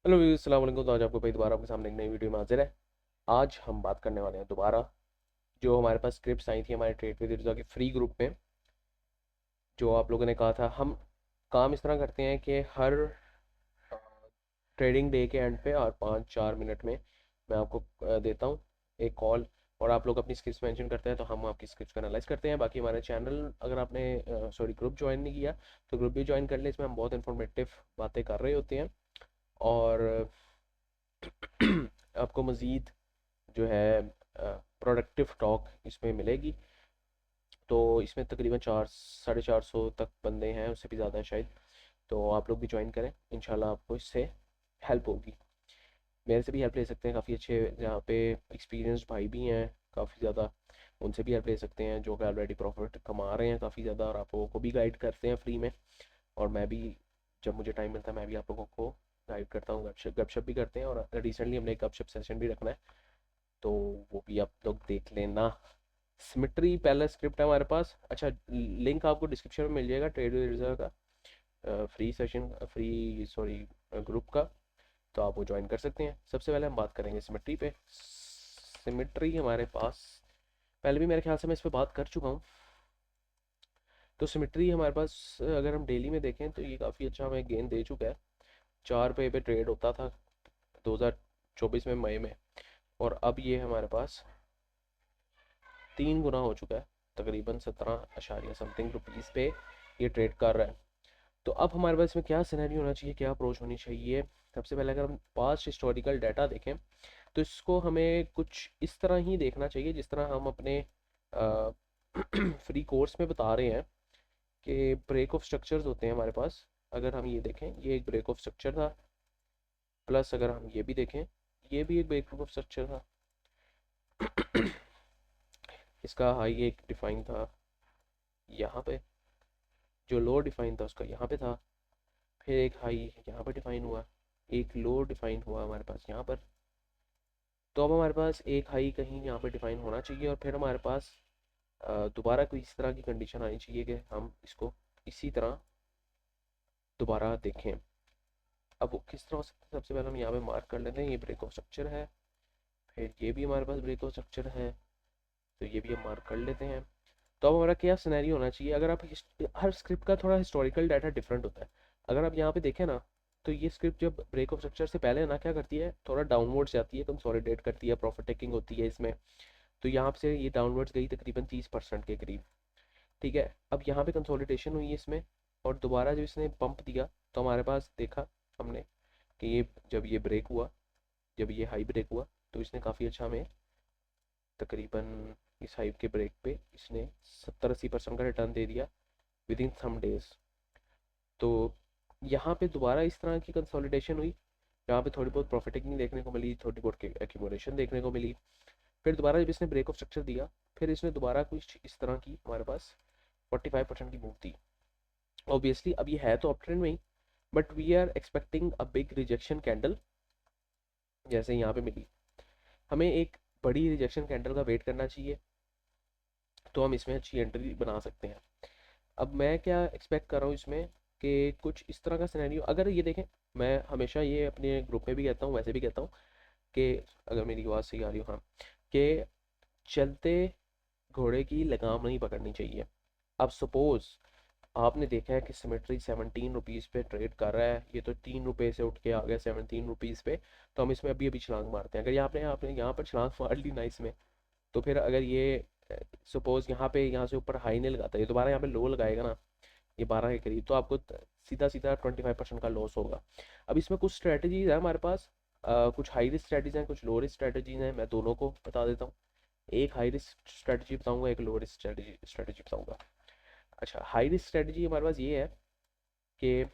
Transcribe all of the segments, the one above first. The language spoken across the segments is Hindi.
हेलो व्यूअर्स, अस्सलाम वालेकुम। तो आज आपको भाई दोबारा आपके सामने एक नई वीडियो में हाजिर है। आज हम बात करने वाले हैं दोबारा जो हमारे पास स्क्रिप्ट्स आई थी हमारे ट्रेड विद रिज़ा के फ्री ग्रुप में। जो आप लोगों ने कहा था, हम काम इस तरह करते हैं कि हर ट्रेडिंग डे के एंड पे और 5-4 मिनट में मैं आपको देता हूँ एक कॉल, और आप लोग अपनी स्किल्स मेंशन करते हैं तो हम आपकी स्किल्स को एनालाइज करते हैं। बाकी हमारे चैनल, अगर आपने ग्रुप ज्वाइन नहीं किया तो ग्रुप भी ज्वाइन कर लें। इसमें हम बहुत इन्फॉर्मेटिव बातें कर रहे होते हैं, और आपको मज़ीद जो है प्रोडक्टिव टॉक इसमें मिलेगी। तो इसमें तकरीबन 400-450 तक बंदे हैं, उससे भी ज़्यादा है शायद। तो आप लोग भी ज्वाइन करें, इंशाल्लाह आपको इससे हेल्प होगी। मेरे से भी हेल्प ले सकते हैं, काफ़ी अच्छे यहाँ पे एक्सपीरियंस भाई भी हैं काफ़ी ज़्यादा। उनसे भी हेल्प ले सकते हैं जो कि ऑलरेडी प्रॉफिट कमा रहे हैं काफ़ी ज़्यादा, और आप लोगों को भी गाइड करते हैं फ्री में। और मैं भी, जब मुझे टाइम मिलता है, मैं भी आप लोगों को गाइड करता हूँ, गपशप भी करते हैं। और रिसेंटली हमने एक गपशप सेशन भी रखना है, तो वो भी आप लोग देख लेना। सिमेट्री पहला स्क्रिप्ट है हमारे पास। अच्छा, लिंक आपको डिस्क्रिप्शन में मिल जाएगा ट्रेड रिजर्व का free session, free sorry group का। तो आप वो ज्वाइन कर सकते हैं। सबसे पहले हम बात करेंगे सिमेट्री पे। सिमेट्री हमारे पास पहले भी मेरे ख्याल से मैं इस पर बात कर चुका हूँ। तो सिमेट्री हमारे पास, अगर हम डेली में देखें तो ये काफ़ी अच्छा हमें गेन दे चुका है। 4 पे ट्रेड होता था 2024 में मई में, और अब ये हमारे पास 3 गुना हो चुका है। तकरीबन 17 समथिंग रुपीज़ पे ये ट्रेड कर रहा है। तो अब हमारे पास इसमें क्या सिनेरियो होना चाहिए, क्या अप्रोच होनी चाहिए। सबसे पहले अगर हम पास्ट हिस्टोरिकल डाटा देखें तो इसको हमें कुछ इस तरह ही देखना चाहिए जिस तरह हम अपने फ्री कोर्स में बता रहे हैं कि ब्रेक ऑफ स्ट्रक्चर्स होते हैं हमारे पास। अगर हम ये देखें, ये एक ब्रेक ऑफ स्ट्रक्चर था, प्लस अगर हम ये भी देखें, ये भी एक ब्रेक ऑफ स्ट्रक्चर था। इसका हाई एक डिफाइन था यहाँ पे, जो लो डिफाइन था उसका यहाँ पे था, फिर एक हाई यहाँ पर डिफाइन हुआ, एक लो डिफाइन हुआ हमारे पास यहाँ पर। तो अब हमारे पास एक हाई कहीं यहाँ पर डिफाइन होना चाहिए, और फिर हमारे पास दोबारा कोई इस तरह की कंडीशन आनी चाहिए कि हम इसको इसी तरह दोबारा देखें। अब वो किस तरह हो सकता है, सबसे पहले हम यहाँ पे मार्क कर लेते हैं ये ब्रेक ऑफ स्ट्रक्चर है, फिर ये भी हमारे पास ब्रेक ऑफ स्ट्रक्चर है, तो ये भी हम मार्क कर लेते हैं। तो अब हमारा क्या सिनेरियो होना चाहिए। अगर आप हर स्क्रिप्ट का थोड़ा हिस्टोरिकल डाटा डिफरेंट होता है। अगर आप यहाँ पे देखें ना, तो ये स्क्रिप्ट जब ब्रेक ऑफ स्ट्रक्चर से पहले ना क्या करती है, थोड़ा डाउनवर्ड्स जाती है, कंसोलिडेट करती है, प्रॉफिट टेकिंग होती है इसमें। तो यहाँ से ये डाउनवर्ड्स गई तकरीबन 30% के करीब। ठीक है, अब यहाँ पे कंसोलिडेशन हुई है इसमें, और दोबारा जब इसने पंप दिया तो हमारे पास देखा हमने कि ये जब ये ब्रेक हुआ, जब ये हाई ब्रेक हुआ, तो इसने काफ़ी अच्छा हमें तकरीबन इस हाइप के ब्रेक पे इसने 70-80% का रिटर्न दे दिया विद इन सम डेज। तो यहाँ पे दोबारा इस तरह की कंसोलिडेशन हुई, यहाँ पे थोड़ी बहुत प्रॉफिट टेकिंग देखने को मिली, थोड़ी बहुत एक्यूमुलेशन देखने को मिली। फिर दोबारा जब इसने ब्रेक ऑफ स्ट्रक्चर दिया, फिर इसने दोबारा कुछ इस तरह की हमारे पास 45% की मूव दी। ऑब्वियसली अब ये है तो अप ट्रेंड में ही, but we are expecting a big rejection candle जैसे यहाँ पे मिली। हमें एक बड़ी रिजेक्शन कैंडल का वेट करना चाहिए, तो हम इसमें अच्छी एंट्री बना सकते हैं। अब मैं क्या एक्सपेक्ट कर रहा हूँ इसमें कि कुछ इस तरह का सिनेरियो अगर ये देखें, मैं हमेशा ये अपने ग्रुप में भी कहता हूँ, वैसे भी कहता हूँ कि अगर मेरी आवाज़ सही आ रही हो, हाँ, कि चलते घोड़े की लगाम नहीं पकड़नी चाहिए। अब सपोज आपने देखा है कि सिमेट्री 17 रुपीज़ पे ट्रेड कर रहा है, ये तो 3 रुपये से उठ के आ गया 17 रुपीज़ पे। तो हम इसमें अभी अभी छलांग मारते हैं। अगर ये आपने आपने यहाँ पर छलांग मार ली ना इसमें, तो फिर अगर ये सपोज यहाँ पे यहाँ से ऊपर हाई नहीं लगाता, ये दोबारा यहाँ पे लो लगाएगा ना, ये 12 के करीब, तो आपको सीधा सीधा 25% का लॉस होगा। अब इसमें कुछ स्ट्रेटजीज है हमारे पास, कुछ हाई रिस्क स्ट्रेटजीज हैं, कुछ लो रिस्क स्ट्रेटजीज हैं। मैं दोनों को बता देता हूँ, एक हाई रिस्क स्ट्रेटजी बताऊंगा, एक लो रिस्क स्ट्रेटजी बताऊंगा। अच्छा, हाई रिस्क स्ट्रेटजी हमारे पास ये है कि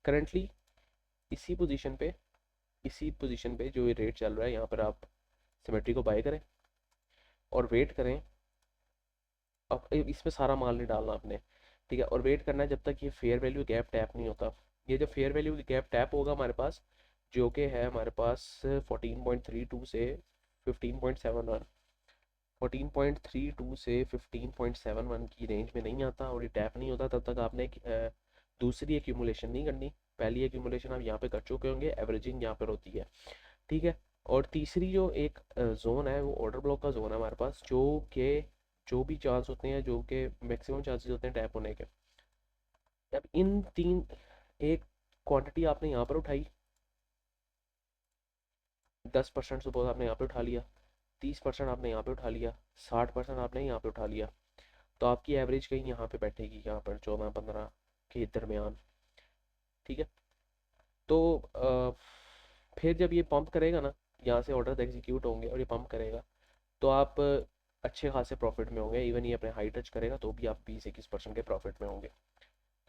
करंटली इसी पोजीशन पे, इसी पोजीशन पे जो ये रेट चल रहा है, यहाँ पर आप सिमेट्री को बाय करें और वेट करें। अब इसमें सारा माल नहीं डालना आपने, ठीक है, और वेट करना है जब तक ये फेयर वैल्यू गैप टैप नहीं होता। ये जब फेयर वैल्यू गैप टैप होगा हमारे पास, जो कि है हमारे पास 14.32 से 15.71, 14.32 से 15.71 की रेंज में नहीं आता और ये टैप नहीं होता, तब तक आपने दूसरी एक्यूमुलेशन नहीं करनी। पहली एक्यूमुलेशन आप यहाँ पे कर चुके होंगे, एवरेजिंग यहाँ पर होती है, ठीक है। और तीसरी जो एक जोन है वो ऑर्डर ब्लॉक का जोन है हमारे पास, जो कि जो भी चांस होते हैं, जो कि मैक्सिमम चांसेस होते हैं टैप होने के। अब इन तीन, एक क्वांटिटी आपने यहाँ पर उठाई, 10% सपोज आपने यहाँ पे उठा लिया, 30% आपने यहाँ पे उठा लिया, 60% आपने यहाँ पे उठा लिया, तो आपकी एवरेज कहीं यहाँ पे बैठेगी, यहाँ पर 14-15 के दरमियान, ठीक है। तो फिर जब ये पंप करेगा ना, यहाँ से ऑर्डर एग्जीक्यूट होंगे और ये पंप करेगा, तो आप अच्छे खासे प्रॉफिट में होंगे। इवन ये अपने हाई टच करेगा तो भी आप 20-21% के प्रॉफिट में होंगे।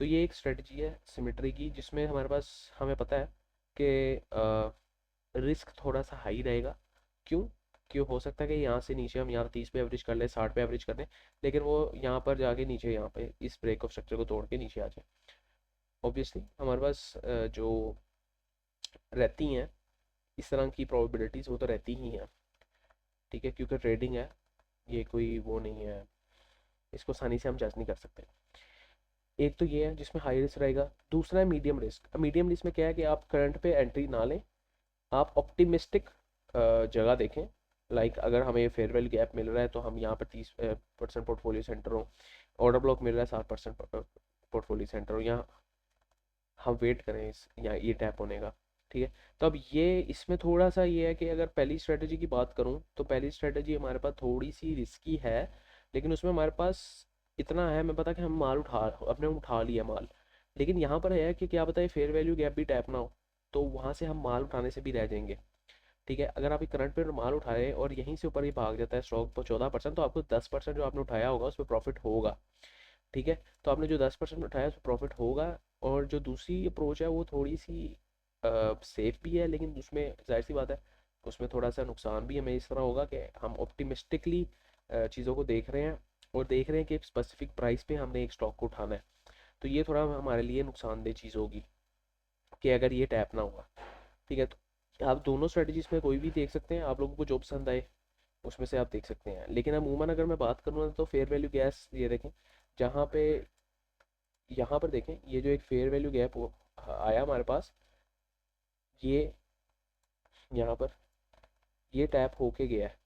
तो ये एक स्ट्रेटजी है सिमेट्री की, जिसमें हमारे पास, हमें पता है कि रिस्क थोड़ा सा हाई रहेगा। क्यों? क्यों हो सकता है कि यहाँ से नीचे हम यहाँ 30 पे एवरेज कर लें, 60 पे एवरेज कर लें, लेकिन वो यहाँ पर जाके नीचे, यहाँ पे इस ब्रेक ऑफ स्ट्रक्चर को तोड़ के नीचे आ जाए। ऑब्वियसली हमारे पास जो रहती हैं इस तरह की प्रोबेबिलिटीज़, वो तो रहती ही हैं, ठीक है, क्योंकि ट्रेडिंग है, ये कोई वो नहीं है, इसको आसानी से हम जज नहीं कर सकते। एक तो ये है जिसमें हाई रिस्क रहेगा, दूसरा है मीडियम रिस्क। मीडियम रिस्क में क्या है कि आप करंट पे एंट्री ना लें, आप ऑप्टिमिस्टिक जगह देखें। लाइक अगर हमें फेयर वैल्यू गैप मिल रहा है तो हम यहाँ पर 30% पोर्टफोलियो सेंटर हो, ऑर्डर ब्लॉक मिल रहा है 7% पोर्टफोलियो सेंटर हो, यहाँ हम वेट करें इस यहाँ ये टैप होने का, ठीक है। तो अब ये इसमें थोड़ा सा ये है कि अगर पहली स्ट्रेटजी की बात करूँ तो पहली स्ट्रेटजी हमारे पास थोड़ी सी रिस्की है, लेकिन उसमें हमारे पास इतना है, मैं पता कि हम माल अपने उठा लिया माल। लेकिन यहाँ पर है कि क्या पता है फेयर वैल्यू गैप भी टैप ना हो, तो वहाँ से हम माल उठाने से भी रह जाएंगे, ठीक है। अगर आप करंट पे माल उठाए और यहीं से ऊपर ही भाग जाता है स्टॉक तो 14%, तो आपको 10% जो आपने उठाया होगा उस पर प्रॉफिट होगा, ठीक है। तो आपने जो 10% उठाया उस पर प्रॉफिट होगा। और जो दूसरी अप्रोच है वो थोड़ी सी सेफ भी है, लेकिन उसमें जाहिर सी बात है उसमें थोड़ा सा नुकसान भी हमें इस तरह होगा कि हम ऑप्टिमिस्टिकली चीज़ों को देख रहे हैं और देख रहे हैं कि स्पेसिफिक प्राइस पे हमने एक स्टॉक को उठाना है, तो ये थोड़ा हमारे लिए नुकसानदेह चीज़ होगी कि अगर ये टैप ना हुआ, ठीक है। तो आप दोनों स्ट्रेटजीज में कोई भी देख सकते हैं, आप लोगों को जो पसंद आए उसमें से आप देख सकते हैं। लेकिन अमूमन अगर मैं बात करूँ ना तो फेयर वैल्यू गैस ये देखें, जहाँ पे यहाँ पर देखें, ये जो एक फेयर वैल्यू गैप आया हमारे पास, ये यहाँ पर ये टैप होके गया है,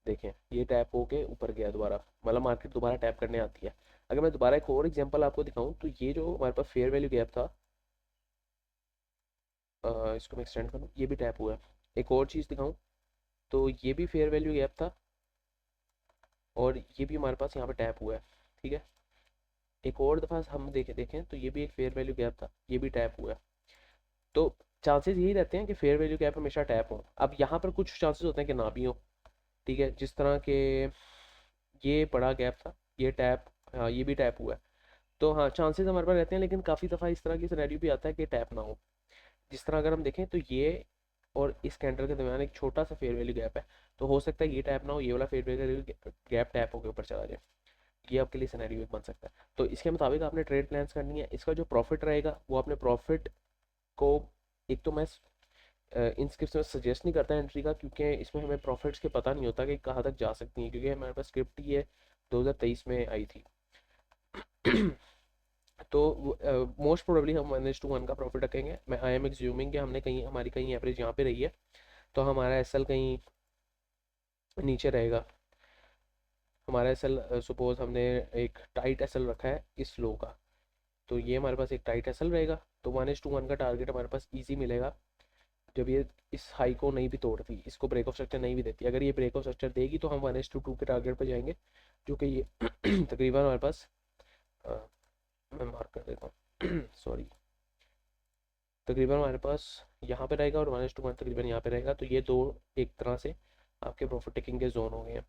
देखें ये टैप होके ऊपर गया दोबारा, मतलब मार्केट दोबारा टैप करने आती है। अगर मैं दोबारा एक और एग्जांपल आपको दिखाऊं तो ये जो हमारे पास फेयर वैल्यू गैप था, इसको मैं एक्सटेंड करूँ, ये भी टैप हुआ है। एक और चीज़ दिखाऊं तो ये भी फेयर वैल्यू गैप था और ये भी हमारे पास यहाँ पे टैप हुआ है, ठीक है। एक और दफ़ा हम देखें तो ये भी एक फेयर वैल्यू गैप था, ये भी टैप हुआ है। तो चांसेस यही रहते हैं कि फेयर वैल्यू गैप हमेशा टैप हो। अब यहाँ पर कुछ चांसेस होते हैं कि ना भी हो, ठीक है, जिस तरह के ये बड़ा गैप था, ये टैप, हाँ ये भी टैप हुआ है। तो हाँ चांसेस हमारे पास रहते हैं, लेकिन काफ़ी दफ़ा इस तरह की सिनेरियो भी आता है कि टैप ना हो। जिस तरह अगर हम देखें तो ये और इस कैंडल के दरमियान एक छोटा सा फेयर वैल्यू गैप है, तो हो सकता है ये टैप ना हो, ये वाला फेयर वैल्यू गैप टैप होकर ऊपर चला जाए। ये आपके लिए सिनेरियो एक बन सकता है। तो इसके मुताबिक आपने ट्रेड प्लान्स करनी है। इसका जो प्रॉफिट रहेगा वो अपने प्रॉफिट को, एक तो मैं इन स्क्रिप्ट में सजेस्ट नहीं करता एंट्री का, क्योंकि इसमें हमें प्रॉफिट्स के पता नहीं होता कि कहाँ तक जा सकती हैं, क्योंकि हमारे पास स्क्रिप्ट ही है 2023 में आई थी। तो मोस्ट प्रोबेबली हम 1:1 का प्रॉफिट रखेंगे। मैं आई एम एग्ज्यूमिंग कि हमने कहीं, हमारी कहीं एवरेज यहाँ पे रही है, तो हमारा एसएल कहीं नीचे रहेगा। हमारा एसएल सपोज हमने एक टाइट एसएल रखा है इस लो का, तो ये हमारे पास एक टाइट एसएल रहेगा, तो 1:1 का टारगेट हमारे पास ईजी मिलेगा जब ये इस हाई को नहीं भी तोड़ती, इसको ब्रेक ऑफ स्ट्रक्चर नहीं भी देती। अगर ये ब्रेक ऑफ स्ट्रक्चर देगी तो हम 1:2 के टारगेट पर जाएंगे, जो कि ये तकरीबन हमारे पास, अ, मैं मार्क कर देता हूँ सॉरी, तकरीबन हमारे पास यहाँ पे रहेगा और 1:1 तकरीबन यहाँ पे रहेगा। तो ये दो एक तरह से आपके प्रॉफिट टेकिंग के जोन हो गए हैं।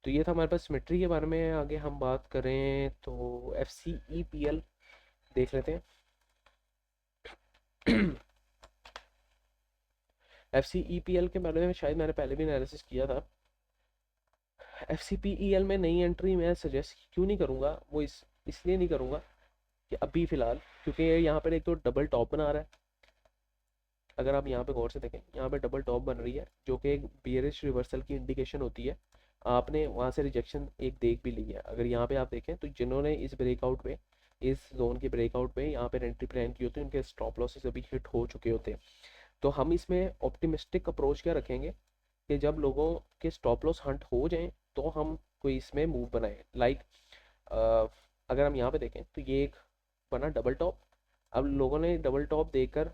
तो ये था हमारे पास सिमेट्री के बारे में। आगे हम बात करें तो FCEPL देख लेते हैं। FCEPL के बारे में शायद मैंने पहले भी एनालिसिस किया था। FCPEL में नई एंट्री मैं सजेस्ट क्यों नहीं करूँगा, वो इसलिए नहीं करूँगा कि अभी फ़िलहाल, क्योंकि यहाँ पर एक तो डबल टॉप बना रहा है। अगर आप यहाँ पे गौर से देखें, यहाँ पे डबल टॉप बन रही है, जो कि एक बियरिश रिवर्सल की इंडिकेशन होती है। आपने वहाँ से रिजेक्शन एक देख भी ली है। अगर यहाँ पे आप देखें तो जिन्होंने इस ब्रेकआउट पे इस जोन के ब्रेकआउट पे यहाँ पे एंट्री प्लान की होती है, उनके स्टॉप लॉसेस अभी हिट हो चुके होते हैं। तो हम इसमें ऑप्टिमिस्टिक अप्रोच क्या रखेंगे कि जब लोगों के स्टॉप लॉस हंट हो जाएं तो हम कोई इसमें मूव बनाएं। लाइक अगर हम यहाँ पे देखें तो ये एक बना डबल टॉप। अब लोगों ने डबल टॉप देकर,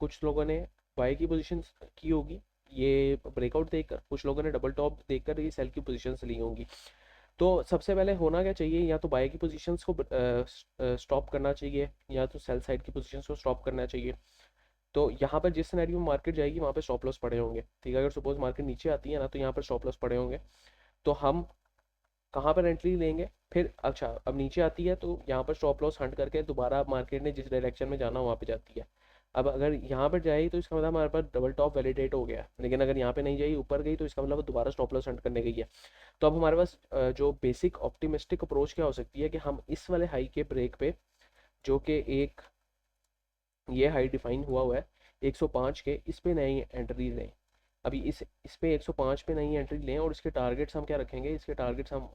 कुछ लोगों ने बाय की पोजीशन की होगी ये ब्रेकआउट देखकर, कुछ लोगों ने डबल टॉप देखकर ये सेल की पोजीशंस ली होंगी। तो सबसे पहले होना क्या चाहिए, या तो बाय की पोजीशंस को स्टॉप करना चाहिए या तो सेल साइड की पोजीशंस को स्टॉप करना चाहिए। तो यहाँ पर जिस सिनेरियो में मार्केट जाएगी वहाँ पे स्टॉप लॉस पड़े होंगे, ठीक है। अगर सपोज मार्केट नीचे आती है ना तो यहाँ पर स्टॉप लॉस पड़े होंगे, तो हम कहाँ पर एंट्री लेंगे फिर। अच्छा, अब नीचे आती है तो यहाँ पर स्टॉप लॉस हंट करके दोबारा मार्केट ने जिस डायरेक्शन में जाना वहाँ पे जाती है। अब अगर यहाँ पर जाए तो इसका मतलब हमारे पास डबल टॉप वैलिडेट हो गया, लेकिन अगर यहाँ पे नहीं जाई ऊपर गई तो इसका मतलब वो दोबारा स्टॉप लॉस हंट करने गई है। तो अब हमारे पास जो बेसिक ऑप्टिमिस्टिक अप्रोच क्या हो सकती है कि हम इस वाले हाई के ब्रेक पे, जो कि एक ये हाई डिफाइन हुआ है 105 के, इस पे नई एंट्री लें। अभी इस पे 105 पे नई एंट्री लें और इसके टारगेट्स हम क्या रखेंगे, इसके टारगेट्स हम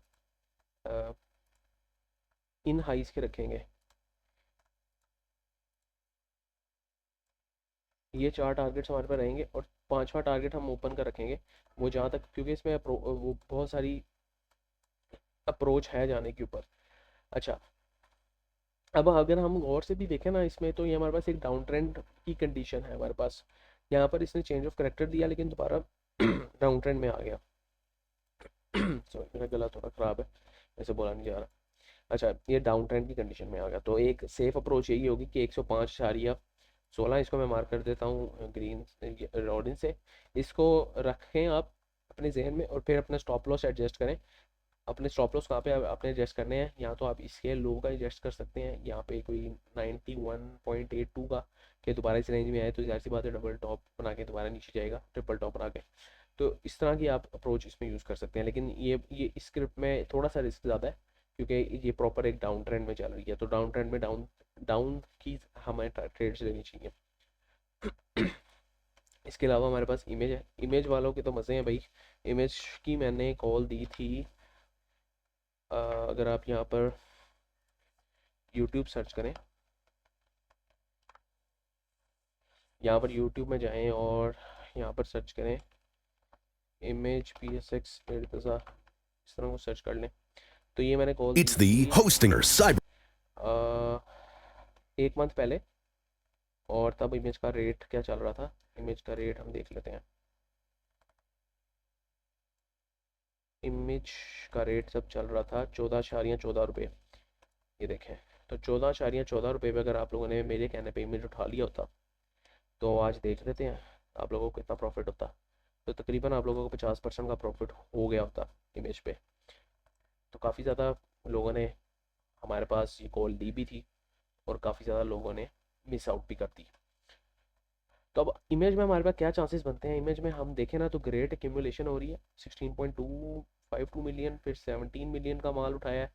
इन हाइस के रखेंगे। ये 4 टारगेट्स हमारे पास रहेंगे और 5वां टारगेट हम ओपन का रखेंगे। वो जहाँ तक, क्योंकि इसमें वो बहुत सारी अप्रोच है जाने के ऊपर। अच्छा, अब अगर हम गौर से भी देखें ना इसमें, तो ये हमारे पास एक डाउन ट्रेंड की कंडीशन है हमारे पास। यहाँ पर इसने चेंज ऑफ करेक्टर दिया लेकिन दोबारा डाउन ट्रेंड में आ गया। सॉरी, मेरा गला थोड़ा ख़राब है, ऐसे बोला नहीं जा रहा। अच्छा, ये डाउन ट्रेंड की कंडीशन में आ गया, तो एक सेफ अप्रोच यही होगी कि 105.16, इसको मैं मार्क कर देता हूँ ग्रीन ऑरेंज से। इसको रखें आप अपने जहन में और फिर अपना स्टॉप लॉस एडजस्ट करें। अपने स्टॉप लॉस कहाँ पे आपने एडजस्ट करने हैं, या तो आप इसके लो का एडजस्ट कर सकते हैं, यहाँ पे कोई 91.82 का, कि दोबारा इस रेंज में आए तो जाहिर सी बात है डबल टॉप बना के दोबारा नीचे जाएगा, ट्रिपल टॉप बना के। तो इस तरह की आप अप्रोच इसमें यूज़ कर सकते हैं, लेकिन ये इस स्क्रिप्ट में थोड़ा सा रिस्क ज़्यादा है क्योंकि ये प्रॉपर एक डाउन ट्रेंड में चल रही है। तो डाउन ट्रेंड में डाउन डाउन की हमें ट्रेड्स लेनी चाहिए। इसके अलावा हमारे पास इमेज है, इमेज वालों के तो मज़े हैं भाई। इमेज की मैंने कॉल दी थी। अगर आप यहाँ पर YouTube सर्च करें, यहाँ पर YouTube में जाएं और यहाँ पर सर्च करें इमेज PSX इर्तज़ा, इस तरह को सर्च कर लें। तो ये मैंने कॉल दी It's the थी Hostinger Cyber. 1 मंथ पहले, और तब इमेज का रेट क्या चल रहा था, इमेज का रेट हम देख लेते हैं। इमेज का रेट जब चल रहा था 14.14 रुपये, ये देखें। तो 14.14 रुपये पे अगर आप लोगों ने मेरे कहने पे इमेज उठा लिया होता तो आज देख लेते हैं आप लोगों को कितना प्रॉफिट होता। तो तकरीबन आप लोगों को 50% का प्रॉफिट हो गया होता इमेज पे। तो काफ़ी ज़्यादा लोगों ने हमारे पास ये कॉल दी भी थी और काफ़ी ज़्यादा लोगों ने मिस आउट भी कर दी। तो अब इमेज में हमारे पास क्या चांसेस बनते हैं, इमेज में हम देखें ना तो ग्रेट एक्यूमुलेशन हो रही है 16.252 मिलियन, फिर 17 मिलियन का माल उठाया है।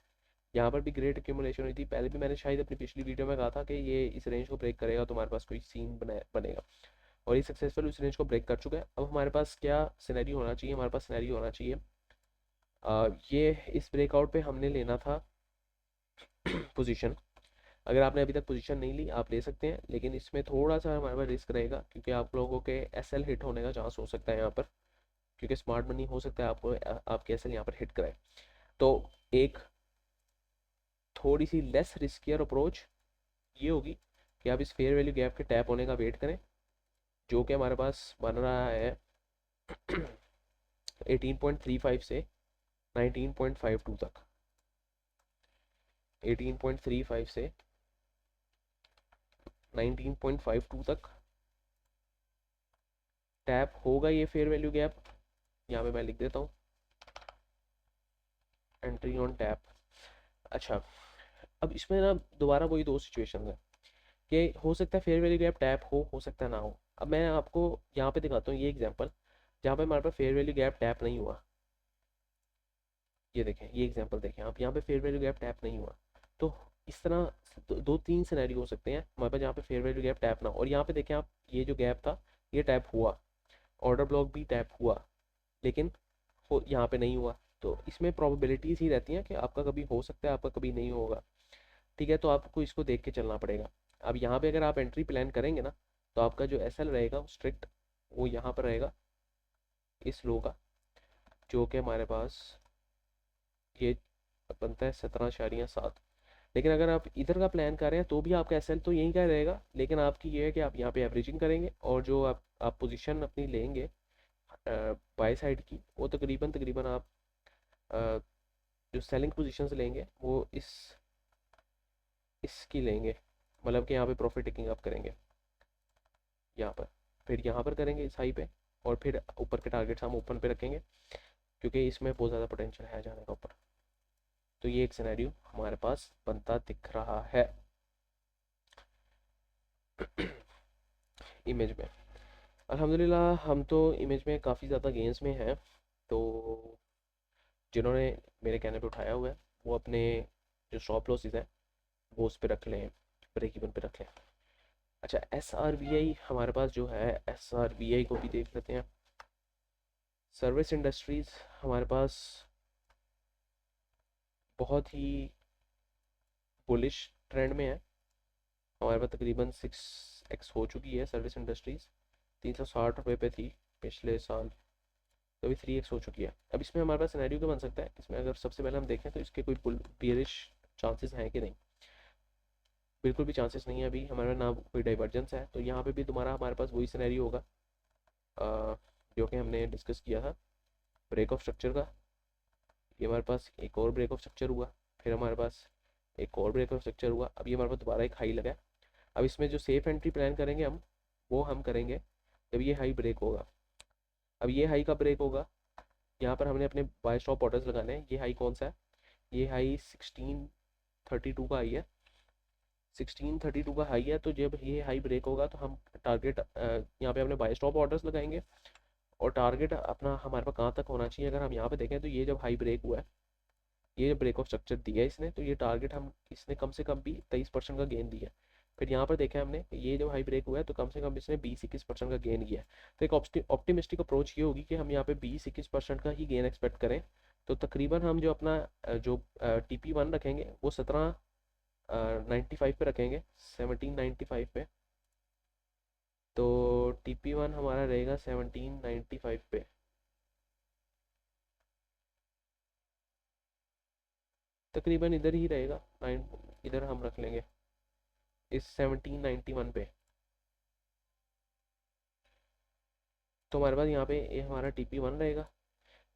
यहाँ पर भी ग्रेट एक्यूमुलेशन हुई थी। पहले भी मैंने शायद अपनी पिछली वीडियो में कहा था कि ये इस रेंज को ब्रेक करेगा तो हमारे पास कोई सीन बनेगा, और ये सक्सेसफुल उस रेंज को ब्रेक कर चुका है। अब हमारे पास क्या सिनेरियो होना चाहिए, हमारे पास सिनेरियो होना चाहिए ये इस ब्रेकआउट पे हमने लेना था पोजीशन। अगर आपने अभी तक पोजीशन नहीं ली आप ले सकते हैं, लेकिन इसमें थोड़ा सा हमारे पास रिस्क रहेगा क्योंकि आप लोगों के SL हिट होने का चांस हो सकता है यहाँ पर, क्योंकि स्मार्ट मनी हो सकता है आपको आपके SL यहाँ पर हिट कराए। तो एक थोड़ी सी लेस रिस्कियर अप्रोच ये होगी कि आप इस फेयर वैल्यू गैप के टैप होने का वेट करें, जो कि हमारे पास बन रहा है 18.35 से 19.52 तक। 18.35 से 19.52 तक टैप होगा ये फेयर वैल्यू गैप। यहाँ पे मैं लिख देता हूँ एंट्री ऑन टैप। अच्छा, अब इसमें ना दोबारा वही दो सिचुएशन है कि हो सकता है फेयर वैल्यू गैप टैप हो सकता है ना हो। अब मैं आपको यहाँ पे दिखाता हूँ ये एग्जांपल जहाँ पे हमारे पास फेयर वैल्यू गैप टैप नहीं हुआ। ये देखें, ये एग्जांपल देखें आप, यहाँ पे फेयर वैल्यू गैप टैप नहीं हुआ। तो इस तरह दो तीन सिनेरियो हो सकते हैं हमारे पास जहाँ पे फेयर वैल्यू गैप टैप ना, और यहाँ पे देखें आप ये जो गैप था ये टैप हुआ, ऑर्डर ब्लॉक भी टैप हुआ, लेकिन यहाँ पे नहीं हुआ। तो इसमें प्रोबेबिलिटीज़ ही रहती हैं कि आपका कभी हो सकता है आपका कभी नहीं होगा। ठीक है, तो आपको इसको देख के चलना पड़ेगा। अब यहाँ पे अगर आप एंट्री प्लान करेंगे ना, तो आपका जो एस एल रहेगा वो स्ट्रिक्ट वो यहाँ पर रहेगा इस लो का, जो कि हमारे पास ये बनता है 17.7। लेकिन अगर आप इधर का प्लान कर रहे हैं तो भी आपका एस एल तो यहीं का रहेगा, लेकिन आपकी ये है कि आप यहाँ पे एवरेजिंग करेंगे और जो आप पोजीशन अपनी लेंगे बाई साइड की, वो तकरीबन तकरीबन आप अ, जो सेलिंग पोजीशंस लेंगे वो इसकी लेंगे, मतलब कि यहाँ पे प्रॉफिट टेकिंग आप करेंगे यहाँ पर, फिर यहाँ पर करेंगे इस हाई पे, और फिर ऊपर के टारगेट्स हम ओपन पे रखेंगे क्योंकि इसमें बहुत ज़्यादा पोटेंशियल है जाने का ऊपर। तो ये एक सिनेरियो हमारे पास बनता दिख रहा है इमेज में। अल्हम्दुलिल्लाह हम तो इमेज में काफ़ी ज़्यादा गेंस में हैं। तो जिन्होंने मेरे कहने पे उठाया हुआ है वो अपने जो स्टॉप लॉसेस हैं वो उस पर रख लें, ब्रेक इवन पे रख लें। अच्छा, एस आर बी आई हमारे पास जो है, एस आर बी आई को भी देख लेते हैं। सर्विस इंडस्ट्रीज़ हमारे पास बहुत ही बुलिश ट्रेंड में है। हमारे पास तकरीबन 6x हो चुकी है सर्विस इंडस्ट्रीज़, 360 रुपये पे थी पिछले साल, तो अभी 3x हो चुकी है। अब इसमें हमारे पास सिनेरियो क्या बन सकता है, इसमें अगर सबसे पहले हम देखें तो इसके कोई बियरिश चांसेस हैं कि नहीं। बिल्कुल भी चांसेस नहीं है अभी हमारा, ना कोई डाइवर्जेंस है। तो यहाँ पे भी तुम्हारा हमारे पास वही सिनेरियो होगा जो कि हमने डिस्कस किया था ब्रेक ऑफ स्ट्रक्चर का। ये हमारे पास एक और ब्रेक ऑफ स्ट्रक्चर हुआ, फिर हमारे पास एक और ब्रेक ऑफ स्ट्रक्चर हुआ, अब ये हमारे पास दोबारा एक हाई लगा है। अब इसमें जो सेफ एंट्री प्लान करेंगे हम, वो हम करेंगे जब ये हाई ब्रेक होगा। अब ये हाई का ब्रेक होगा, यहाँ पर हमने अपने बाय स्टॉप ऑर्डर्स लगाने हैं। ये हाई कौन सा है, ये हाई 1632 का हाई है, 1632 का हाई है। तो जब ये हाई ब्रेक होगा तो हम टारगेट यहाँ पे अपने बाय स्टॉप ऑर्डर्स लगाएंगे, और टारगेट अपना हमारे पास कहाँ तक होना चाहिए। अगर हम यहाँ पे देखें तो ये जब हाई ब्रेक हुआ है, ये जब ब्रेक ऑफ स्ट्रक्चर दिया है इसने, तो ये टारगेट हम इसने कम से कम भी 23% का गेन दिया है। फिर यहाँ पर देखा हमने ये जब हाई ब्रेक हुआ है तो कम से कम इसने 20-21% का गेन किया है। तो एक ऑप्टिमिस्टिक अप्रोच ये होगी कि हम यहाँ पे 20-21% का ही गेन एक्सपेक्ट करें। तो तकरीबन हम जो अपना जो TP1 रखेंगे वो 1795 पे रखेंगे, 1795 पे। तो TP1 हमारा रहेगा 1795 पे, तकरीबन इधर ही रहेगा, 9 इधर हम रख लेंगे इस 1791 पे। तो हमारे पास यहाँ पे ये हमारा TP1 रहेगा।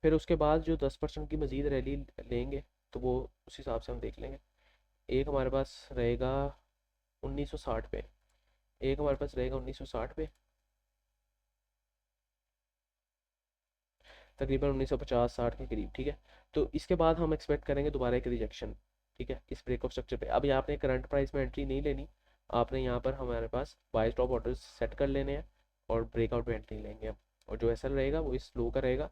फिर उसके बाद जो 10% की मज़ीद रैली लेंगे तो वो उस हिसाब से हम देख लेंगे। एक हमारे पास रहेगा 1960 पे, एक हमारे पास रहेगा 1960 पे, तकरीबन 1950-60 के करीब। ठीक है, तो इसके बाद हम एक्सपेक्ट करेंगे दोबारा एक रिजेक्शन। ठीक है, इस ब्रेक ऑफ स्ट्रक्चर पे अभी आपने करंट प्राइस में एंट्री नहीं लेनी, आपने यहाँ पर हमारे पास बाय स्टॉप ऑर्डर्स सेट कर लेने हैं और ब्रेकआउट में एंट्री लेंगे हम। और जो एसएल रहेगा वो इस लो का रहेगा,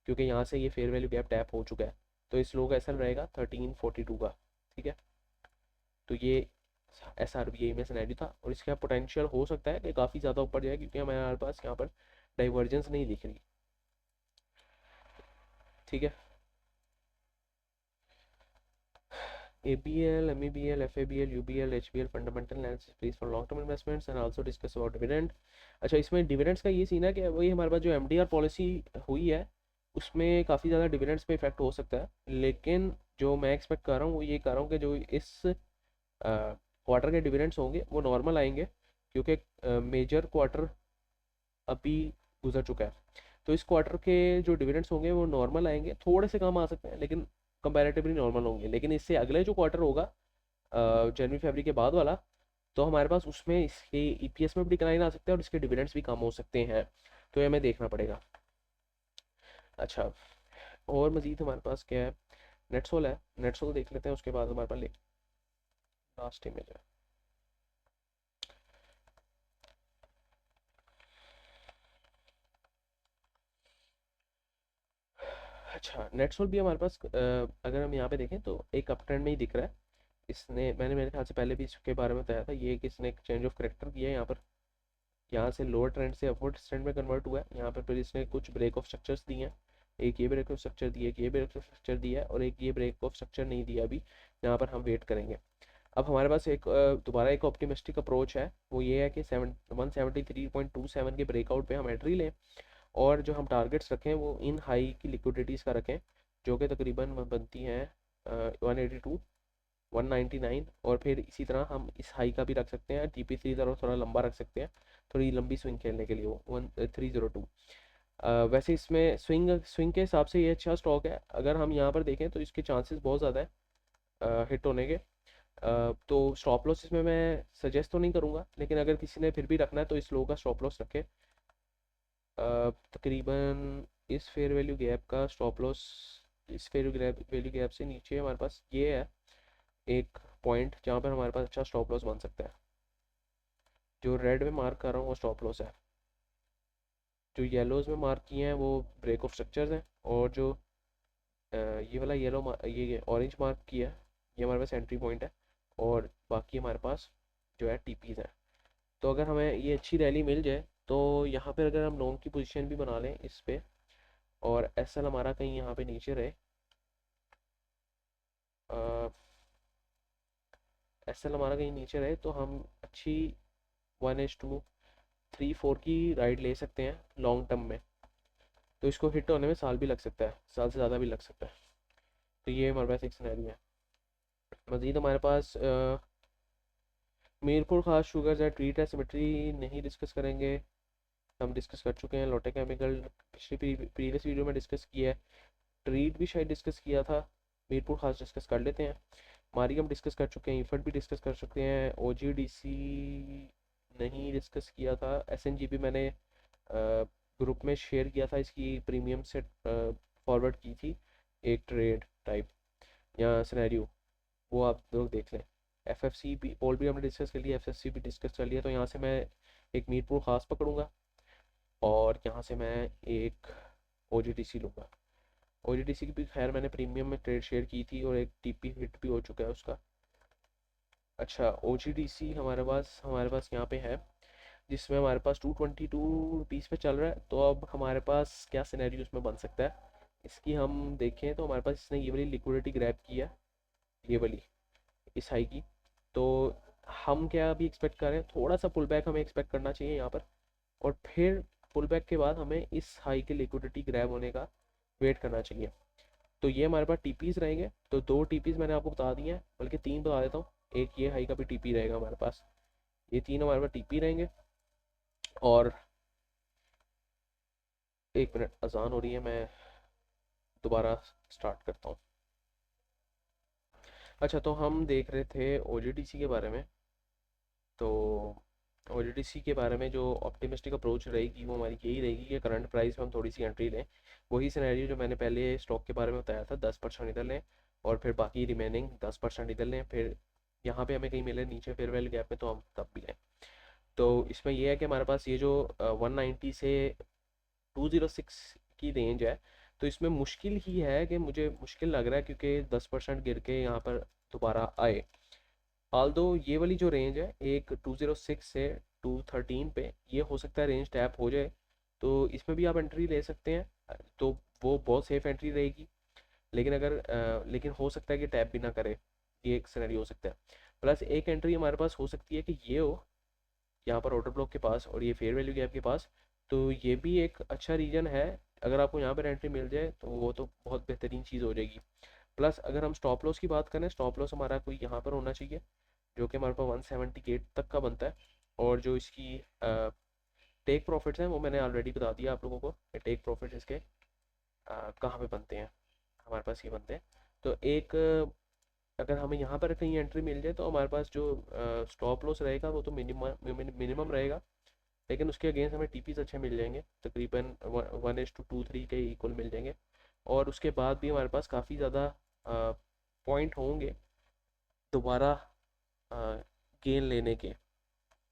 क्योंकि यहाँ से ये फेयर वैल्यू गैप टैप हो चुका है, तो इस लो का एसएल रहेगा 1342 का। ठीक है, तो ये SRBI में सिनेरियो था, और इसका पोटेंशियल हो सकता है कि काफ़ी ज़्यादा ऊपर जाए, क्योंकि हमारे पास यहाँ पर डाइवर्जेंस नहीं दिख रही। ठीक है, ABL, MEBL, FABL, UBL, HBL fundamental analysis please for long term investments and also discuss about dividend. अच्छा, इसमें डिविडेंड्स का ये सीन है कि वही हमारे पास जो MDR पॉलिसी हुई है उसमें काफ़ी ज़्यादा डिविडेंड्स पे इफेक्ट हो सकता है, लेकिन जो मैं एक्सपेक्ट कर रहा हूँ वो ये कर रहा हूँ कि जो इस क्वार्टर के डिविडेंड्स होंगे वो नॉर्मल आएंगे, क्योंकि मेजर क्वार्टर अभी गुजर चुका है। तो इस क्वार्टर के जो डिविडेंड्स होंगे वो नॉर्मल आएंगे, थोड़े से कम आ सकते हैं लेकिन कंपैरेटिवली नॉर्मल होंगे। लेकिन इससे अगले जो क्वार्टर होगा जनवरी फरवरी के बाद वाला, तो हमारे पास उसमें इसके EPS में भी डिक्लाइन आ सकते हैं और इसके डिविडेंड्स भी कम हो सकते हैं। तो ये हमें देखना पड़ेगा। अच्छा, और मज़ीद हमारे पास क्या है, नेटसोल है, नेटसोल देख लेते हैं। उसके बाद हमारे पास लास्ट इमेज है। अच्छा, नेटसोल भी हमारे पास अगर हम यहाँ पे देखें तो एक अप ट्रेंड में ही दिख रहा है। इसने, मैंने मेरे ख्याल से पहले भी इसके बारे में बताया था, ये कि इसने एक चेंज ऑफ करेक्टर किया है यहाँ पर। यहाँ से लोअर ट्रेंड से अपवर्ड ट्रेंड में कन्वर्ट हुआ है। यहाँ पर फिर इसने कुछ ब्रेक ऑफ स्ट्रक्चर्स दिए हैं, एक ये ब्रेक ऑफ स्ट्रक्चर दिया, एक ये ब्रेक ऑफ स्ट्रक्चर दिया है, और एक ये ब्रेक ऑफ स्ट्रक्चर नहीं दिया अभी, यहाँ पर हम वेट करेंगे। अब हमारे पास एक दोबारा एक ऑप्टिमिस्टिक अप्रोच है, वो ये है कि 173.27 के ब्रेकआउट पे हम एंट्री लें, और जो हम टारगेट्स रखें वो इन हाई की लिक्विडिटीज़ का रखें, जो कि तकरीबन बनती हैं 182, 199, और फिर इसी तरह हम इस हाई का भी रख सकते हैं, TP3 तरफ थोड़ा लंबा रख सकते हैं, थोड़ी लंबी स्विंग खेलने के लिए, वो 1302। वैसे इसमें स्विंग स्विंग के हिसाब से ये अच्छा स्टॉक है। अगर हम यहाँ पर देखें तो इसके चांसेस बहुत ज़्यादा है हिट होने के। तो स्टॉप लॉस इसमें मैं सजेस्ट तो नहीं करूँगा, लेकिन अगर किसी ने फिर भी रखना है तो इस लो का स्टॉप लॉस रखे। तकरीबन इस फेयर वैल्यू गैप का स्टॉप लॉस, इस फेयर वैल्यू गैप से नीचे हमारे पास ये है एक पॉइंट जहाँ पर हमारे पास अच्छा स्टॉप लॉस बन सकता है। जो रेड में मार्क कर रहा हूँ वो स्टॉप लॉस है, जो येलोज में मार्क किए हैं वो ब्रेक ऑफ स्ट्रक्चर्स हैं, और जो ये वाला ये ऑरेंज मार्क किया है ये हमारे पास एंट्री पॉइंट है, और बाकी हमारे पास जो है TPs हैं। तो अगर हमें ये अच्छी रैली मिल जाए तो यहाँ पर अगर हम लॉन्ग की पोजीशन भी बना लें इस पे, और SL हमारा कहीं यहाँ पे नीचे रहे, SL हमारा कहीं नीचे रहे, तो हम अच्छी 1:3-4 की राइड ले सकते हैं लॉन्ग टर्म में। तो इसको हिट होने में साल भी लग सकता है, साल से ज़्यादा भी लग सकता है। तो ये हमारे पास एक सिनेरियो है। मज़ीद हमारे पास मीरपुर खास शुगर्स है, ट्रीट है, सिमेट्री नहीं डिस्कस करेंगे, हम डिस्कस कर चुके हैं। लोटे केमिकल पिछली प्रीवियस वीडियो में डिस्कस किया है, ट्रीट भी शायद डिस्कस किया था, मीरपुर खास डिस्कस कर लेते हैं। मारियम डिस्कस कर चुके हैं, इफर्ट भी डिस्कस कर चुके हैं, OGDC नहीं डिस्कस किया था। SNGP मैंने ग्रुप में शेयर किया था, इसकी प्रीमियम से फॉरवर्ड की थी एक ट्रेड टाइप या सिनेरियो, वो आप लोग देख लें। FFC भी, पोल भी हमने डिस्कस कर लिया, FFC भी डिस्कस कर लिया। तो यहाँ से मैं एक मीरपुर खास पकड़ूंगा, और यहाँ से मैं एक OGDC लूँगा। OGDC की भी खैर मैंने प्रीमियम में ट्रेड शेयर की थी, और एक TP हिट भी हो चुका है उसका। अच्छा, OGDC हमारे पास यहाँ पे है, जिसमें हमारे पास 222 रुपीज़ पे चल रहा है। तो अब हमारे पास क्या सिनेरियो इसमें बन सकता है, इसकी हम देखें तो हमारे पास इसने ये वाली लिक्विडिटी ग्रैब की है, ये वाली इस हाई की। तो हम क्या अभी एक्सपेक्ट कर रहे हैं, थोड़ा सा पुल बैक हमें एक्सपेक्ट करना चाहिए यहाँ पर, और फिर पुल बैक के बाद हमें इस हाई की लिक्विडिटी ग्रैब होने का वेट करना चाहिए। तो ये हमारे पास TPs रहेंगे। तो 2 TPs मैंने आपको बता दिए हैं, बल्कि 3 बता देता हूँ। एक ये हाई का भी TP रहेगा हमारे पास, ये 3 हमारे पास TP रहेंगे। और एक मिनट, अजान हो रही है, मैं दोबारा स्टार्ट करता हूँ। अच्छा, तो हम देख रहे थे OGDC के बारे में। तो OGDC के बारे में जो ऑप्टिमिस्टिक अप्रोच रहेगी वो हमारी यही रहेगी कि करंट प्राइस में हम थोड़ी सी एंट्री लें। वही सिनेरियो जो मैंने पहले स्टॉक के बारे में बताया था, 10% इधर लें, और फिर बाकी रिमेनिंग 10% इधर लें, फिर यहाँ पे हमें कहीं मिले नीचे फेयर वैल्यू गैप में तो हम तब भी लें। तो इसमें यह है कि हमारे पास ये जो 190 से 206 की रेंज है, तो इसमें मुश्किल ही है, कि मुझे मुश्किल लग रहा है, क्योंकि 10% गिर के यहाँ पर दोबारा आए। आल्दो ये वाली जो रेंज है एक 206 से 213 पे, ये हो सकता है रेंज टैप हो जाए, तो इसमें भी आप एंट्री ले सकते हैं। तो वो बहुत सेफ एंट्री रहेगी। लेकिन लेकिन हो सकता है कि टैप भी ना करे, ये एक सिनेरियो हो सकता है। प्लस एक एंट्री हमारे पास हो सकती है कि ये हो यहाँ पर ऑर्डर ब्लॉक के पास, और ये फेयर वैल्यू गैप के पास। तो ये भी एक अच्छा रीजन है, अगर आपको यहाँ पर एंट्री मिल जाए तो वो तो बहुत बेहतरीन चीज़ हो जाएगी। प्लस अगर हम स्टॉप लॉस की बात करें, स्टॉप लॉस हमारा कोई यहाँ पर होना चाहिए, जो कि हमारे पास 178 तक का बनता है। और जो इसकी टेक प्रॉफिट्स हैं वो मैंने ऑलरेडी बता दिया आप लोगों को, टेक प्रॉफिट्स इसके कहाँ पे बनते हैं, हमारे पास ये बनते हैं। तो एक अगर हमें यहाँ पर कहीं एंट्री मिल जाए तो हमारे पास जो स्टॉप लॉस रहेगा वो तो मिनिमम रहेगा, लेकिन उसके अगेंस्ट हमें TPs अच्छे मिल जाएंगे, तकरीबन 1:23 के इक्वल मिल जाएंगे। और उसके बाद भी हमारे पास काफ़ी ज़्यादा पॉइंट होंगे दोबारा गेन लेने के।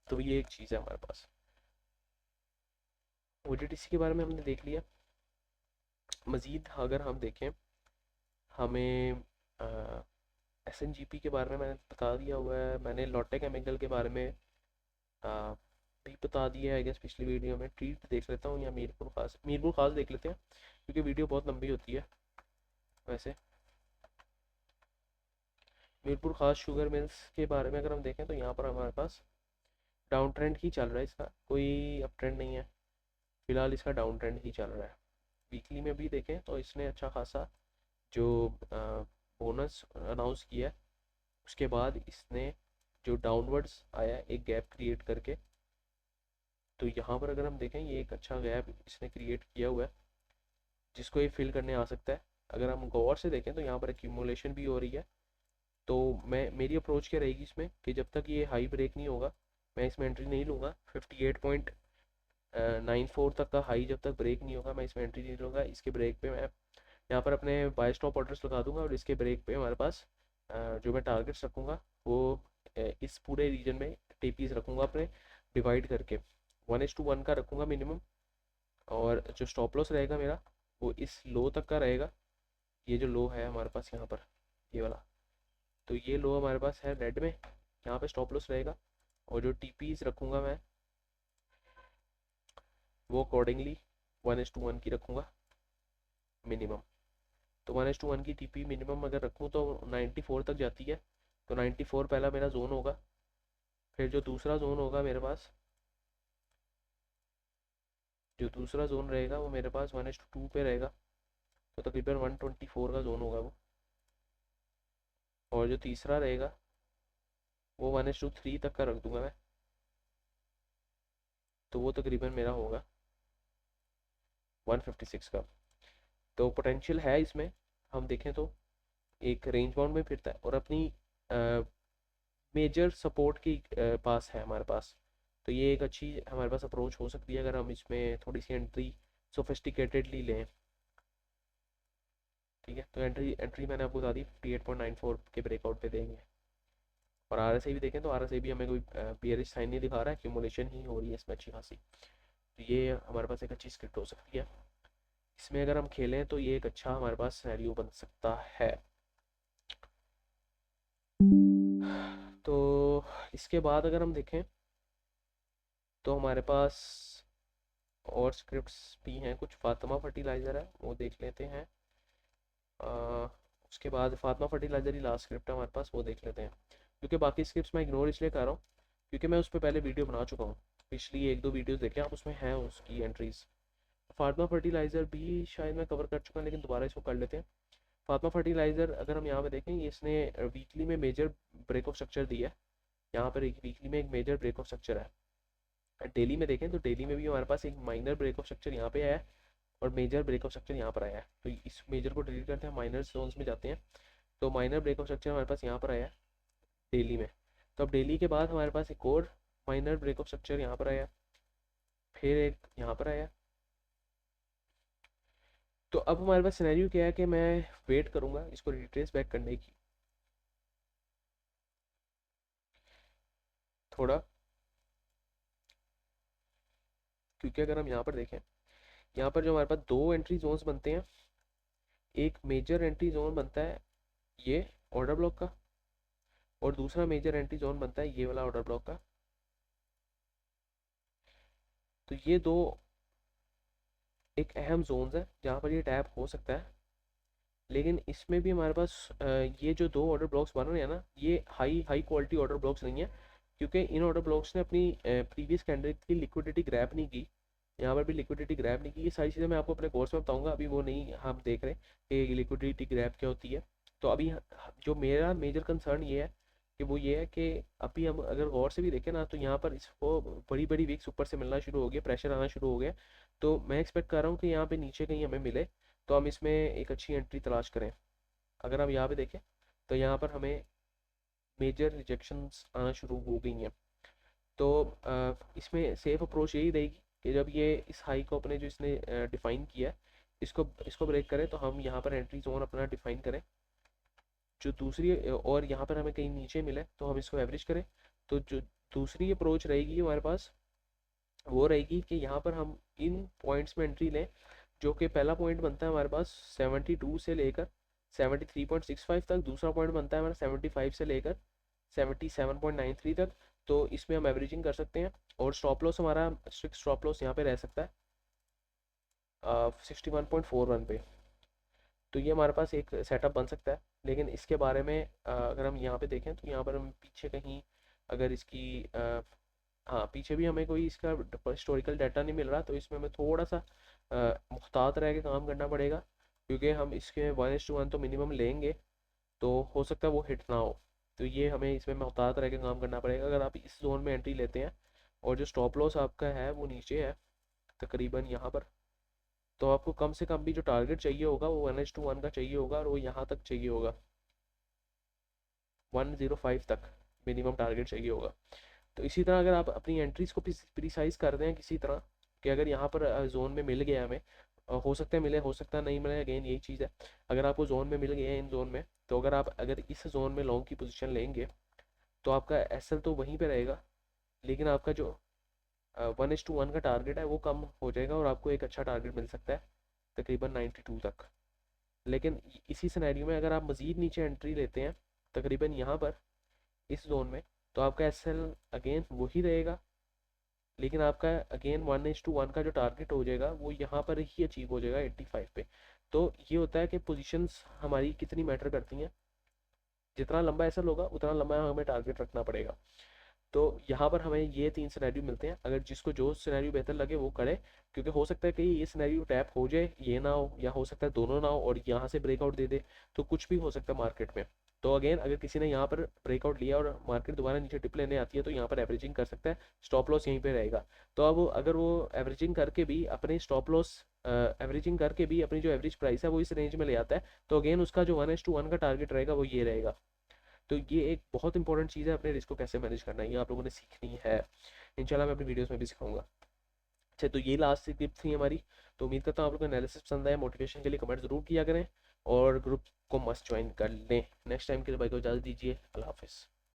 तो ये एक चीज़ है हमारे पास। OGDC के बारे में हमने देख लिया। मज़ीद अगर हम देखें, हमें SNGP के बारे में मैंने बता दिया हुआ है, मैंने लोटे केमिकल के बारे में भी बता दिया है आई गेस पिछली वीडियो में। ट्रीट देख लेता हूँ, या मीरपुर खास देख लेते हैं, क्योंकि वीडियो बहुत लंबी होती है वैसे। मीरपुर खास शुगर मिल्स के बारे में अगर हम देखें तो यहाँ पर हमारे पास डाउन ट्रेंड ही चल रहा है, इसका कोई अप ट्रेंड नहीं है। फिलहाल इसका डाउन ट्रेंड ही चल रहा है। वीकली में भी देखें तो इसने अच्छा खासा जो बोनस अनाउंस किया है, उसके बाद इसने जो डाउनवर्ड्स आया एक गैप क्रिएट करके, तो यहाँ पर अगर हम देखें ये एक अच्छा गैप इसने क्रिएट किया हुआ है जिसको ये फिल करने आ सकता है। अगर हम गौर से देखें तो यहाँ पर एक्यूमुलेशन भी हो रही है। तो मेरी अप्रोच क्या रहेगी इसमें कि जब तक ये हाई ब्रेक नहीं होगा मैं इसमें एंट्री नहीं लूँगा। 58.94 तक का हाई जब तक ब्रेक नहीं होगा मैं इसमें एंट्री नहीं लूँगा। इसके ब्रेक पे मैं यहाँ पर अपने बाय स्टॉप ऑर्डर्स लगा दूंगा, और इसके ब्रेक पे हमारे पास जो मैं टारगेट्स रखूँगा वो इस पूरे रीजन में टीपीज रखूँगा अपने डिवाइड करके 1:1 का रखूँगा मिनिमम। और जो स्टॉप लॉस रहेगा मेरा वो इस लो तक का रहेगा। ये जो लो है हमारे पास यहाँ पर ये वाला, तो ये लो हमारे पास है रेड में, यहाँ पे स्टॉप लॉस रहेगा। और जो टीपीज रखूँगा मैं वो अकॉर्डिंगली 1:1 की रखूँगा मिनिमम। तो 1:1 की टीपी मिनिमम अगर रखूँ तो 94 तक जाती है। तो 94 पहला मेरा जोन होगा। फिर जो दूसरा जोन होगा मेरे पास, जो दूसरा जोन रहेगा वो मेरे पास 1:2 पे रहेगा, तो तकरीबन 124 का जोन होगा वो। और जो तीसरा रहेगा वो 1:3 तक का रख दूंगा मैं, तो वो तकरीबन मेरा होगा 156 का। तो पोटेंशियल है इसमें, हम देखें तो एक रेंज बाउंड में फिरता है और अपनी मेजर सपोर्ट की पास है हमारे पास। तो ये एक अच्छी हमारे पास अप्रोच हो सकती है अगर हम इसमें थोड़ी सी एंट्री सोफिस्टिकेटेडली लें। ठीक है, तो एंट्री एंट्री मैंने आपको बता दी 58.94 के ब्रेकआउट पे देंगे। और RSI भी देखें तो RSI भी हमें कोई बियरिश साइन नहीं दिखा रहा है, एक्यूमुलेशन ही हो रही है इसमें अच्छी खासी। तो ये हमारे पास एक अच्छी स्क्रिप्ट हो सकती है। इसमें अगर हम खेलें तो ये एक अच्छा हमारे पास सिनेरियो बन सकता है। तो इसके बाद अगर हम देखें तो हमारे पास और स्क्रिप्ट्स भी हैं कुछ। फातिमा फर्टिलाइज़र है वो देख लेते हैं। उसके बाद फातिमा फर्टिलाइज़र ही लास्ट स्क्रिप्ट है हमारे पास, वो देख लेते हैं। क्योंकि बाकी स्क्रिप्ट्स मैं इग्नोर इसलिए कर रहा हूँ क्योंकि मैं उस पर पहले वीडियो बना चुका हूँ। पिछली 1-2 वीडियोस देखें आप, उसमें हैं उसकी एंट्रीज। फातिमा फर्टिलाइज़र भी शायद मैं कवर कर चुका हूँ लेकिन दोबारा इसको कर लेते हैं। फातिमा फर्टिलाइज़र अगर हम यहाँ पे देखें, ये इसने वीकली में मेजर ब्रेक ऑफ स्ट्रक्चर दिया है। यहाँ पर एक वीकली में एक मेजर ब्रेक ऑफ स्ट्रक्चर है। डेली में देखें तो डेली में भी हमारे पास एक माइनर ब्रेक ऑफ स्ट्रक्चर यहाँ पे आया है और मेजर ब्रेक ऑफ स्ट्रक्चर यहाँ पर आया है। तो इस मेजर को डिलीट करते हैं, माइनर जोन्स में जाते हैं। तो माइनर ब्रेक ऑफ स्ट्रक्चर हमारे पास यहाँ पर आया है डेली में। तो अब डेली के बाद हमारे पास एक और माइनर ब्रेक ऑफ स्ट्रक्चर यहाँ पर आया, फिर एक यहाँ पर आया। तो अब हमारे पास सिनेरियो क्या है कि मैं वेट करूँगा इसको रिट्रेस बैक करने की थोड़ा, क्योंकि अगर हम यहाँ पर देखें, यहाँ पर जो हमारे पास दो एंट्री जोन्स बनते हैं, एक मेजर एंट्री जोन बनता है ये ऑर्डर ब्लॉक का, और दूसरा मेजर एंट्री जोन बनता है ये वाला ऑर्डर ब्लॉक का। तो ये दो एक अहम जोन्स है जहाँ पर ये टैप हो सकता है। लेकिन इसमें भी हमारे पास ये जो दो ऑर्डर ब्लॉक्स बन रहे हैं ना, ये high high quality order blocks नहीं है, क्योंकि इन ऑर्डर ब्लॉक्स ने अपनी प्रीवियस कैंडिडेट की लिक्विडिटी ग्रैब नहीं की। यहाँ पर भी लिक्विडिटी ग्रैब नहीं की। ये सारी चीज़ें मैं आपको अपने कोर्स में बताऊंगा, अभी वो नहीं हम देख रहे कि लिक्विडिटी ग्रैब क्या होती है। तो अभी जो मेरा मेजर कंसर्न ये है कि वो ये है कि अभी हम अगर गौर से भी देखें ना, तो यहाँ पर इसको बड़ी बड़ी वीक्स ऊपर से मिलना शुरू हो गया, प्रेशर आना शुरू हो गया। तो मैं एक्सपेक्ट कर रहा हूँ कि यहाँ पे नीचे कहीं हमें मिले तो हम इसमें एक अच्छी एंट्री तलाश करें। अगर हम यहाँ पे देखें तो यहाँ पर हमें मेजर रिजेक्शंस आना शुरू हो गई हैं। तो इसमें सेफ अप्रोच यही रहेगी कि जब ये इस हाई को अपने जो इसने डिफ़ाइन किया है इसको इसको ब्रेक करें तो हम यहाँ पर एंट्री जोन अपना डिफ़ाइन करें। जो दूसरी और यहाँ पर हमें कहीं नीचे मिले तो हम इसको एवरेज करें। तो जो दूसरी अप्रोच रहेगी हमारे पास वो रहेगी कि यहाँ पर हम इन पॉइंट्स में एंट्री लें। जो कि पहला पॉइंट बनता है हमारे पास 72 से लेकर 73.65 तक, दूसरा पॉइंट बनता है हमारा 75 से लेकर 77.93 तक। तो इसमें हम एवरेजिंग कर सकते हैं। और स्टॉप लॉस हमारा स्ट्रिक्ट स्टॉप लॉस यहाँ पे रह सकता है 61.41 पे। तो ये हमारे पास एक सेटअप बन सकता है लेकिन इसके बारे में अगर हम यहाँ पे देखें तो यहाँ पर हम पीछे कहीं अगर इसकी हाँ पीछे भी हमें कोई इसका हिस्टोरिकल डाटा नहीं मिल रहा, तो इसमें हमें थोड़ा सा मुहतात रह के काम करना पड़ेगा, क्योंकि हम इसके 1:1 तो मिनिमम लेंगे, तो हो सकता है वो हिट ना हो। तो ये हमें इसमें मुहतात रह के काम करना पड़ेगा। अगर आप इस जोन में एंट्री लेते हैं और जो स्टॉप लॉस आपका है वो नीचे है तकरीबन यहाँ पर, तो आपको कम से कम भी जो टारगेट चाहिए होगा वो 1:1 का चाहिए होगा, और वो यहाँ तक चाहिए होगा, 105 तक मिनिमम टारगेट चाहिए होगा। तो इसी तरह अगर आप अपनी एंट्रीज को प्रिसाइज कर दें किसी तरह कि अगर यहाँ पर जोन में मिल गया हमें, हो सकता है मिले, हो सकता है नहीं मिले, अगेन यही चीज़ है। अगर आपको जोन में मिल गया है इन जोन में, तो अगर इस जोन में लॉन्ग की पोजीशन लेंगे तो आपका एसएल तो वहीं पे रहेगा, लेकिन आपका जो 1:1 का टारगेट है वो कम हो जाएगा, और आपको एक अच्छा टारगेट मिल सकता है तकरीबन 92 तक। लेकिन इसी सिनेरियो में अगर आप मज़ीद नीचे एंट्री लेते हैं तकरीबन यहाँ पर इस जोन में, तो आपका एसएल अगेन वही रहेगा, लेकिन आपका अगेन 1:1 का जो टारगेट हो जाएगा वो यहाँ पर ही अचीव हो जाएगा 85 पे। तो ये होता है कि पोजीशंस हमारी कितनी मैटर करती हैं, जितना लंबा एसएल होगा उतना लंबा हमें टारगेट रखना पड़ेगा। तो यहाँ पर हमें ये 3 सिनेरियो मिलते हैं, अगर जिसको जो सिनेरियो बेहतर लगे वो करे, क्योंकि हो सकता है कि ये सिनेरियो टैप हो जाए, ये ना हो, या हो सकता है दोनों ना हो और यहाँ से ब्रेकआउट दे दे, तो कुछ भी हो सकता है मार्केट में। तो अगेन अगर किसी ने यहाँ पर ब्रेकआउट लिया और मार्केट दोबारा नीचे टिप लेने आती है तो यहाँ पर एवरेजिंग कर सकता है, स्टॉप लॉस यहीं पे रहेगा। तो अब अगर वो एवरेजिंग करके भी अपने स्टॉप लॉस एवरेजिंग करके भी अपनी जो एवरेज प्राइस है वो इस रेंज में ले आता है, तो अगेन उसका जो 1:1 का टारगेट रहेगा वो ये रहेगा। तो ये एक बहुत इंपॉर्टेंट चीज़ है, अपने रिस्क को कैसे मैनेज करना है ये आप लोगों ने सीखनी है। इंशाल्लाह मैं अपनी वीडियोस में भी सिखाऊंगा। अच्छा, तो ये लास्ट टिप थी हमारी। तो उम्मीद करता हूँ आप लोगों को एनालिसिस पसंद आया। मोटिवेशन के लिए कमेंट ज़रूर किया करें और ग्रुप को मस्ट ज्वाइन कर लें। नेक्स्ट टाइम के लिए भाई को इजाज़त दीजिए। अल्लाह हाफिज़।